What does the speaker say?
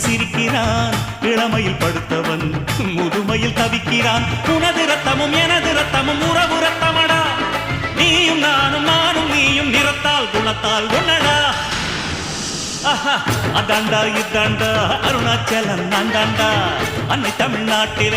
சிரிக்கிறான், இளமையில் படுத்தவன் முதுமையில் தவிக்கிறான். உனது ரத்தமும் எனது ரத்தமும் உறவு ரத்தமடா, நீயும் நானும் நானும் நீயும் நிறத்தால் குணத்தால் ஒன்னடா. அதாண்டா இதாண்டா அருணாச்சலம் நான்தாண்டா, அன்னை தமிழ்நாட்டில்